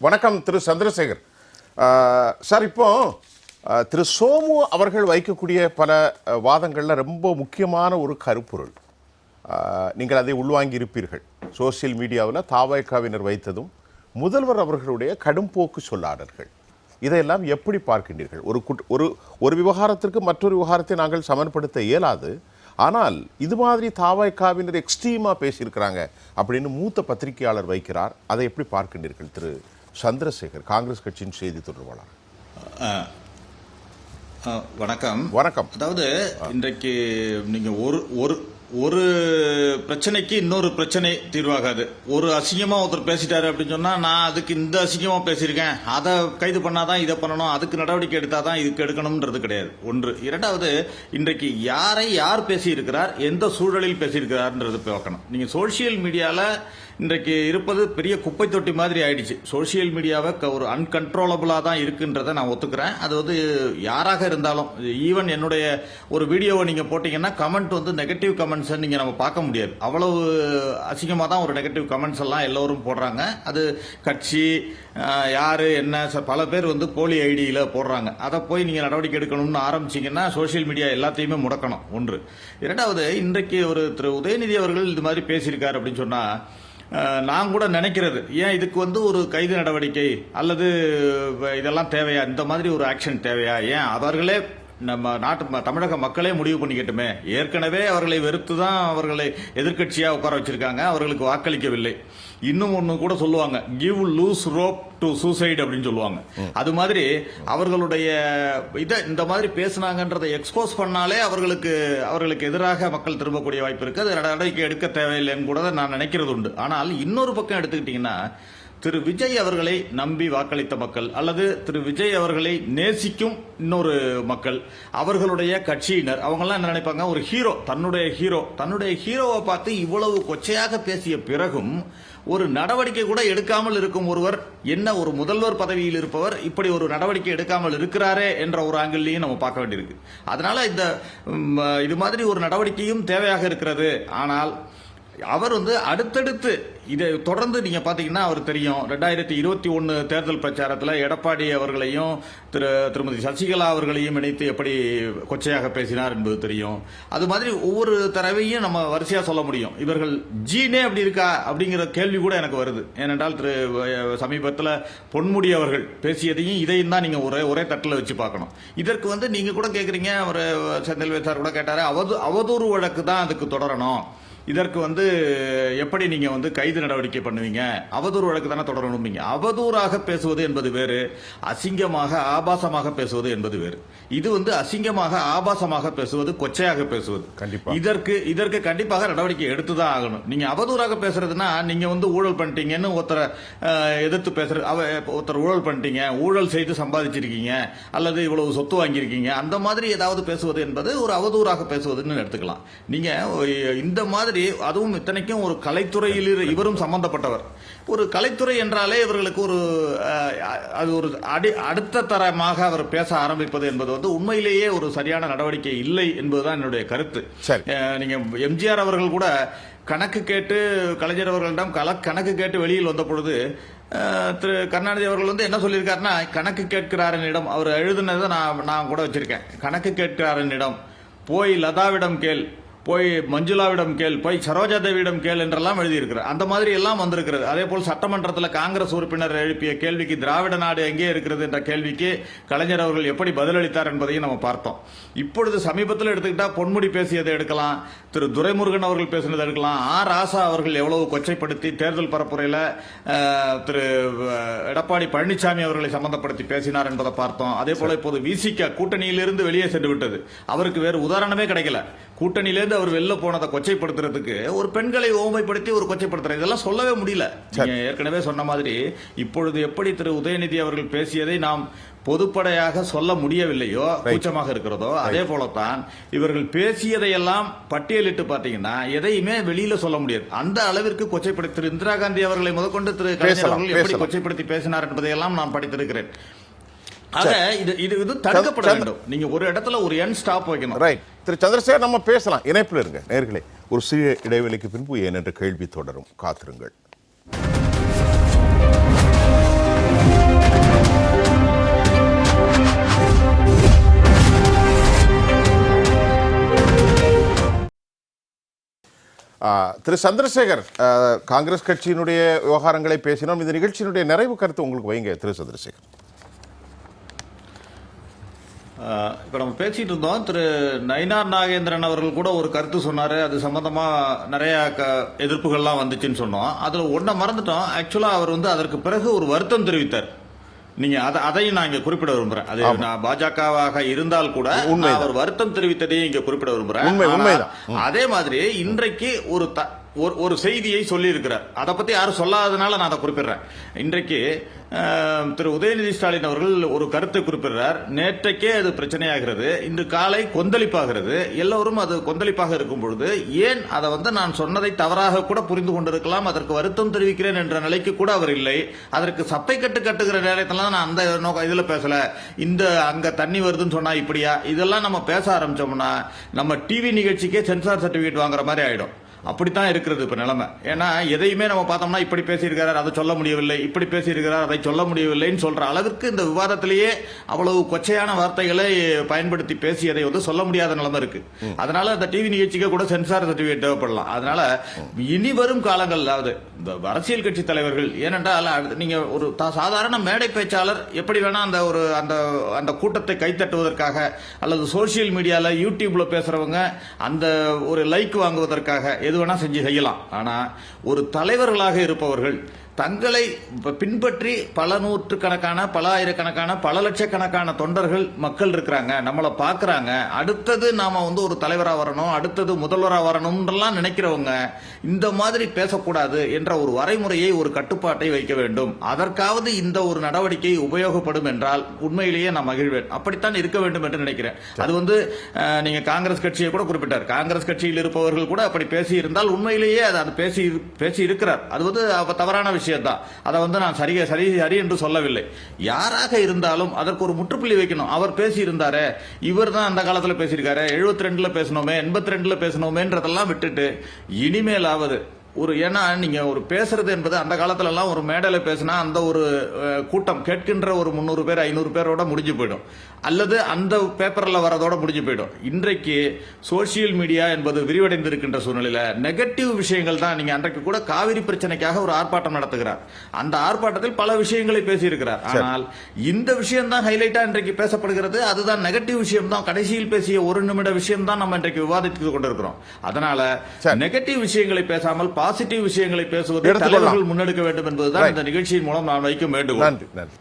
வணக்கம் திரு சந்திரசேகர் சார். இப்போ திரு சோமு அவர்கள் வைக்கக்கூடிய பல வாதங்களில் ரொம்ப முக்கியமான ஒரு கருப்பொருள், நீங்கள் அதை உள்வாங்கி இருப்பீர்கள். சோசியல் மீடியாவில் தாவேகாவினர் வைத்ததும் முதல்வர் அவர்களுடைய கடும்போக்கு சொல்லாடல்கள், இதையெல்லாம் எப்படி பார்க்கின்றீர்கள்? ஒரு விவகாரத்திற்கு மற்றொரு விவகாரத்தை நாங்கள் சமன்படுத்த இயலாது. ஆனால் இது மாதிரி தாவேகாவினர் எக்ஸ்ட்ரீமாக பேசியிருக்கிறாங்க அப்படின்னு மூத்த பத்திரிகையாளர் வைக்கிறார். அதை எப்படி பார்க்கின்றீர்கள் திரு சந்திரசேகர், காங்கிரஸ் கட்சியின் செய்தி தொடர்பாளர்? வணக்கம். வணக்கம். அதாவது இன்றைக்கு நீங்க ஒரு பிரச்சனைக்கு இன்னொரு பிரச்சனை தீர்வாகாது. ஒரு அசிங்கமா ஒருத்தர் பேசிட்டாரு அப்படின்னு சொன்னா, நான் அதுக்கு இந்த அசிங்கமா பேசியிருக்கேன், அதை கைது பண்ணாதான் இதை பண்ணணும், அதுக்கு நடவடிக்கை எடுத்தாதான் இதுக்கு எடுக்கணும்ன்றது கிடையாது. ஒன்று. இரண்டாவது, இன்றைக்கு யாரை யார் பேசியிருக்கிறார், எந்த சூழலில் பேசியிருக்கிறார்ன்றது பார்க்கணும். நீங்க சோசியல் மீடியால இன்றைக்கு இருப்பது பெரிய குப்பை தொட்டி மாதிரி ஆயிடுச்சு. சோசியல் மீடியாவை ஒரு அன்கன்ட்ரோலபிளா தான் இருக்குன்றதை நான் ஒத்துக்கிறேன். அது வந்து யாராக இருந்தாலும், ஈவன் என்னுடைய ஒரு வீடியோவை நீங்க போட்டீங்கன்னா கமெண்ட் வந்து நெகட்டிவ் கமெண்ட்ஸ் நீங்க நம்ம பார்க்க முடியாது. அவ்வளவு அசிங்கமா தான் ஒரு நெகட்டிவ் கமெண்ட்ஸ் எல்லாம் எல்லோரும் போடுறாங்க. அது கட்சி யாரு என்ன பல பேர் வந்து போலி ஐடியில போடுறாங்க. அதை போய் நீங்க நடவடிக்கை எடுக்கணும்னு ஆரம்பிச்சீங்கன்னா சோசியல் மீடியா எல்லாத்தையுமே முடக்கணும். ஒன்று. இரண்டாவது, இன்றைக்கு ஒரு திரு உதயநிதி அவர்கள் இது மாதிரி பேசியிருக்காரு அப்படின்னு சொன்னா, நான் கூட நினைக்கிறது, ஏன் இதுக்கு வந்து ஒரு கைது நடவடிக்கை அல்லது இதெல்லாம் தேவையா, இந்த மாதிரி ஒரு ஆக்ஷன் தேவையா? ஏன் அவர்களே நம்ம நாட்டு தமிழக மக்களே முடிவு பண்ணிக்கட்டுமே. ஏற்கனவே அவர்களை வெறுத்து தான் அவர்களை எதிர்க்கட்சியா உட்கார வச்சிருக்காங்க, அவர்களுக்கு வாக்களிக்கவில்லை. இன்னும் ஒன்று கூட சொல்லுவாங்க, give loose rope to suicide அப்படின்னு சொல்லுவாங்க. அது மாதிரி அவர்களுடைய இந்த மாதிரி பேசினாங்கன்றதை எக்ஸ்போஸ் பண்ணாலே அவர்களுக்கு எதிராக மக்கள் திரும்பக்கூடிய வாய்ப்பு இருக்கு. அது நடவடிக்கை எடுக்க தேவையில்லைன்னு கூட நான் நினைக்கிறது உண்டு. ஆனால் இன்னொரு பக்கம் எடுத்துக்கிட்டீங்கன்னா, திரு விஜய் அவர்களை நம்பி வாக்களித்த மக்கள் அல்லது திரு விஜய் அவர்களை நேசிக்கும் இன்னொரு மக்கள், அவர்களுடைய கட்சியினர், அவங்கெல்லாம் என்ன நினைப்பாங்க, ஒரு ஹீரோ, தன்னுடைய ஹீரோவை பார்த்து இவ்வளவு கொச்சையாக பேசிய பிறகும் ஒரு நடவடிக்கை கூட எடுக்காமல் இருக்கும் ஒருவர், என்ன ஒரு முதல்வர் பதவியில் இருப்பவர் இப்படி ஒரு நடவடிக்கை எடுக்காமல் இருக்கிறாரே என்ற ஒரு ஆங்கிள்லையும் நம்ம பார்க்க வேண்டியிருக்கு. அதனால இது மாதிரி ஒரு நடவடிக்கையும் தேவையாக இருக்கிறது. ஆனால் அவர் வந்து அடுத்தடுத்து இதை தொடர்ந்து நீங்க பாத்தீங்கன்னா அவர் தெரியும், 2021 தேர்தல் பிரச்சாரத்தில் எடப்பாடி அவர்களையும் திருமதி சசிகலா அவர்களையும் இணைத்து எப்படி கொச்சையாக பேசினார் என்பது தெரியும். அது மாதிரி ஒவ்வொரு தடவையும் நம்ம வரிசையா சொல்ல முடியும். இவர்கள் ஜீனே அப்படி இருக்கா அப்படிங்கிற கேள்வி கூட எனக்கு வருது. ஏனென்றால் சமீபத்தில் பொன்முடி அவர்கள் பேசியதையும் இதையும் தான் நீங்க ஒரே தட்டில் வச்சு பார்க்கணும். இதற்கு வந்து நீங்க கூட கேட்குறீங்க, அவர் செந்தில் சார் கூட கேட்டாரு, அவதூறு வழக்கு தான் அதுக்கு தொடரணும், இதற்கு வந்து எப்படி நீங்க வந்து கைது நடவடிக்கை பண்ணுவீங்க, அவதூறு வழக்கு தானே தொடரணும். அவதூறாக பேசுவது என்பது வேறு, அசிங்கமாக ஆபாசமாக பேசுவது என்பது வேறு. இது வந்து அசிங்கமாக ஆபாசமாக பேசுவது, கொச்சையாக பேசுவது. இதற்கு கண்டிப்பாக நடவடிக்கை எடுத்துதான் ஆகணும். நீங்க அவதூறாக பேசுறதுன்னா, நீங்க வந்து ஊழல் பண்ணிட்டீங்கன்னு ஒருத்தரை எதிர்த்து பேசுறது, ஒருத்தர் ஊழல் பண்ணிட்டீங்க, ஊழல் செய்து சம்பாதிச்சிருக்கீங்க அல்லது இவ்வளவு சொத்து வாங்கியிருக்கீங்க, அந்த மாதிரி ஏதாவது பேசுவது என்பது ஒரு அவதூறாக பேசுவதுன்னு எடுத்துக்கலாம். நீங்க இந்த மாதிரி, அதுவும் இத்தனைக்கும் ஒரு கலைத்துறையில் இவரும் சம்பந்தப்பட்டவர். ஒரு கலைத்துறை என்றாலே இவர்களுக்கு ஒரு அடுத்த தரமாக அவர் பேச ஆரம்பிப்பது என்பது வந்து உண்மையிலேயே ஒரு சரியான நடவடிக்கை இல்லை என்பதுதான் என்னுடைய கருத்து. நீங்க எம்ஜிஆர் அவர்கள் கூட கணக்கு கேட்டு, கலைஞர் அவர்களிடம் கணக்கு கேட்டு வெளியில் வந்த பொழுது திரு கருணாநிதி அவர்கள் வந்து என்ன சொல்லியிருக்காருன்னா, கணக்கு கேட்கிறாரனிடம், அவர் எழுதுனதை நான் கூட வச்சிருக்கேன், கணக்கு கேட்கிறாரனிடம் போய் லதாவிடம் கேள், போய் மஞ்சுளாவிடம் கேள், போய் சரோஜா தேவியிடம் கேள் என்றெல்லாம் எழுதியிருக்கிறார். அந்த மாதிரி எல்லாம் வந்திருக்கிறது. அதே போல் சட்டமன்றத்தில் காங்கிரஸ் உறுப்பினர் எழுப்பிய கேள்விக்கு, திராவிட நாடு எங்கே இருக்கிறது என்ற கேள்விக்கு கலைஞர் அவர்கள் எப்படி பதிலளித்தார் என்பதையும் நம்ம பார்த்தோம். இப்பொழுது சமீபத்தில் எடுத்துக்கிட்டா பொன்முடி பேசியதை எடுக்கலாம், திரு துரைமுருகன் அவர்கள் பேசினதை எடுக்கலாம், ராசா அவர்கள் எவ்வளவு கொச்சைப்படுத்தி தேர்தல் பரப்புரையில் திரு எடப்பாடி பழனிசாமி அவர்களை சம்பந்தப்படுத்தி பேசினார் என்பதை பார்த்தோம். அதே போல இப்போது விசிக கூட்டணியிலிருந்து வெளியே சென்று விட்டது. அவருக்கு வேறு உதாரணமே கிடைக்கல. கூட்டணியிலிருந்து அவர் வெளில போனதை கொச்சைப்படுத்துறதுக்கு ஒரு பெண்களை ஓமைப்படுத்தி ஒரு கொச்சைப்படுத்துற, இதெல்லாம் சொல்லவே முடியல. ஏற்கனவே சொன்ன மாதிரி இப்பொழுது எப்படி திரு உதயநிதி அவர்கள் பேசியதை நாம் பொதுப்படையாக சொல்ல முடியவில்லையோ, கூச்சமாக இருக்கிறதோ, அதே போலத்தான் இவர்கள் பேசியதையெல்லாம் பட்டியலிட்டு பார்த்தீங்கன்னா எதையுமே வெளியில சொல்ல முடியாது. அந்த அளவிற்கு கொச்சைப்படுத்தி, திரு இந்திரா காந்தி அவர்களை முதற்கொண்டு திரு கலைஞர் அவர்கள் எப்படி கொச்சைப்படுத்தி பேசினார் என்பதையெல்லாம் நான் படித்திருக்கிறேன். இது தடுக்கப்பட வேண்டும். நீங்க ஒரு இடத்துல ஒரு என் ஸ்டாப் வைக்கணும். ரைட். திரு சந்திரசேகர், நம்ம பேசலாம், இணைப்பில் இருங்க. நேயர்களே, ஒரு சிறிய இடைவெளிக்கு பின்பு ஏன் என்ற கேள்வி தொடரும், காத்திருங்கள். திரு சந்திரசேகர், காங்கிரஸ் கட்சியினுடைய விவகாரங்களை பேசினோம். இந்த நிகழ்ச்சியினுடைய நிறைவு கருத்து உங்களுக்கு வைங்க திரு சந்திரசேகர். இப்போ நம்ம பேசிட்டு இருந்தோம். திரு நயினார் நாகேந்திரன் அவர்கள் கூட ஒரு கருத்து சொன்னாரு. அது சம்பந்தமா நிறைய எதிர்ப்புகள்லாம் வந்துச்சுன்னு சொன்னோம். அதுல ஒன்றை மறந்துட்டோம். ஆக்சுவலா அவர் வந்து அதற்கு பிறகு ஒரு வருத்தம் தெரிவித்தார். நீங்க அதையும் நான் இங்க குறிப்பிட விரும்புறேன். அது நான் பாஜகவாக இருந்தால் கூட அவர் வருத்தம் தெரிவித்ததையும் இங்க குறிப்பிட விரும்புறேன். அதே மாதிரி இன்றைக்கு ஒரு செய்தியை சொல்லி இருக்கிறார். அதை பத்தி யாரும் சொல்லாததுனால நான் அதை குறிப்பிடுறேன். இன்றைக்கு திரு உதயநிதி ஸ்டாலின் அவர்கள் ஒரு கருத்தை குறிப்பிடுறார். நேற்றைக்கே அது பிரச்சனையாகிறது, இன்று காலை கொந்தளிப்பாகிறது. எல்லோரும் அது கொந்தளிப்பாக இருக்கும் பொழுது ஏன் அதை வந்து நான் சொன்னதை தவறாக கூட புரிந்து கொண்டிருக்கலாம், அதற்கு வருத்தம் தெரிவிக்கிறேன் என்ற நிலைக்கு கூட அவர் இல்லை. அதற்கு சப்பை கட்டுகிற நேரத்தில் நான் அந்த இதுல பேசல. இந்த அங்க தண்ணி வருதுன்னு சொன்னா இப்படியா, இதெல்லாம் நம்ம பேச ஆரம்பிச்சோம்னா நம்ம டிவி நிகழ்ச்சிக்கே சென்சார் சர்டிபிகேட் வாங்குற மாதிரி ஆயிடும். அப்படித்தான் இருக்கிறது இப்ப நிலைமை. ஏன்னா எதையுமே நம்ம பார்த்தோம்னா இப்படி பேசியிருக்கிறார், அதை சொல்ல முடியவில்லை, இப்படி பேசியிருக்கிறார், அதை சொல்ல முடியவில்லைன்னு சொல்ற அளவிற்கு இந்த விவாதத்திலேயே அவ்வளவு கொச்சையான வார்த்தைகளை பயன்படுத்தி பேசியதை வந்து சொல்ல முடியாத நிலைமை இருக்கு. அதனால அந்த டிவி நிகழ்ச்சிக்கு கூட சென்சார் சர்டிபிகேட் தேவைப்படலாம். அதனால இனி வரும் காலங்கள், அதாவது இந்த அரசியல் கட்சி தலைவர்கள், ஏனென்றால் நீங்க ஒரு சாதாரண மேடை பேச்சாளர் எப்படி வேணா அந்த கூட்டத்தை கைத்தட்டுவதற்காக அல்லது சோசியல் மீடியால யூடியூப்ல பேசுறவங்க அந்த ஒரு லைக் வாங்குவதற்காக எது வேணா செய்யலாம். ஆனா ஒரு தலைவர்களாக இருப்பவர்கள் தங்களை பின்பற்றி பல நூற்றுக்கணக்கான, பல ஆயிரக்கணக்கான, பல லட்சக்கணக்கான தொண்டர்கள் மக்கள் இருக்கிறாங்க, நம்மளை பார்க்கறாங்க. அடுத்தது நாம வந்து ஒரு தலைவரா வரணும், அடுத்தது முதல்வரா வரணும்ன்றலாம் நினைக்கிறவங்க இந்த மாதிரி பேசக்கூடாது என்ற ஒரு வரைமுறையை, ஒரு கட்டுப்பாட்டை வைக்க வேண்டும். அதற்காவது இந்த ஒரு நடவடிக்கை உபயோகப்படும் என்றால் உண்மையிலேயே நான் மகிழ்வேன். அப்படித்தான் இருக்க வேண்டும் என்று நினைக்கிறேன். அது வந்து நீங்க காங்கிரஸ் கட்சியை கூட குறிப்பிட்டார். காங்கிரஸ் கட்சியில் இருப்பவர்கள் கூட அப்படி பேசி இருந்தால் உண்மையிலேயே அது பேசி இருக்கிறார். அது வந்து தவறான விஷயம் தான். அதை வந்து நான் சரி என்று சொல்லவில்லை. யாராக இருந்தாலும் அதற்கு ஒரு முற்றுப்புள்ளி வைக்கணும். அவர் பேசி இருந்தாரு, இவர் தான் அந்த காலத்தில் பேசியிருக்காரு, 72ல பேசணுமே, 82ல பேசணுமேன்றதெல்லாம் விட்டுட்டு இனிமேலாவது ஏன்னா நீங்க ஒரு பேசுறது என்பது அந்த காலத்துல எல்லாம் ஒரு மேடையில பேசினா அந்த ஒரு கூட்டம் கேட்கின்ற ஒரு 300 பேர் 500 பேரோட முடிஞ்சு போயிடும், அல்லது அந்த பேப்பர்ல வரதோட முடிஞ்சு போயிடும். இன்றைக்கு சோசியல் மீடியா என்பது விரிவடைந்து இருக்கின்ற சூழ்நிலையில நெகட்டிவ் விஷயங்கள் தான். நீங்க அன்றைக்கு கூட காவிரி பிரச்சனைக்காக ஒரு ஆர்ப்பாட்டம் நடத்துகிறார். அந்த ஆர்ப்பாட்டத்தில் பல விஷயங்களை பேசியிருக்கிறார். ஆனால் இந்த விஷயம் தான் ஹைலைட்டா இன்றைக்கு பேசப்படுகிறது. அதுதான் நெகட்டிவ் விஷயம் தான். கடைசியில் பேசிய ஒரு நிமிட விஷயம் தான் நம்ம இன்றைக்கு விவாதித்துக் கொண்டிருக்கிறோம். அதனால நெகட்டிவ் விஷயங்களை பேசாமல் பாசிட்டிவ் விஷயங்களை பேசுவதை தலைவர்கள் முன்னெடுக்க வேண்டும் என்பதுதான் இந்த நிகழ்ச்சியின் மூலம் நான் வைக்கும் வேண்டுகோள். நன்றி.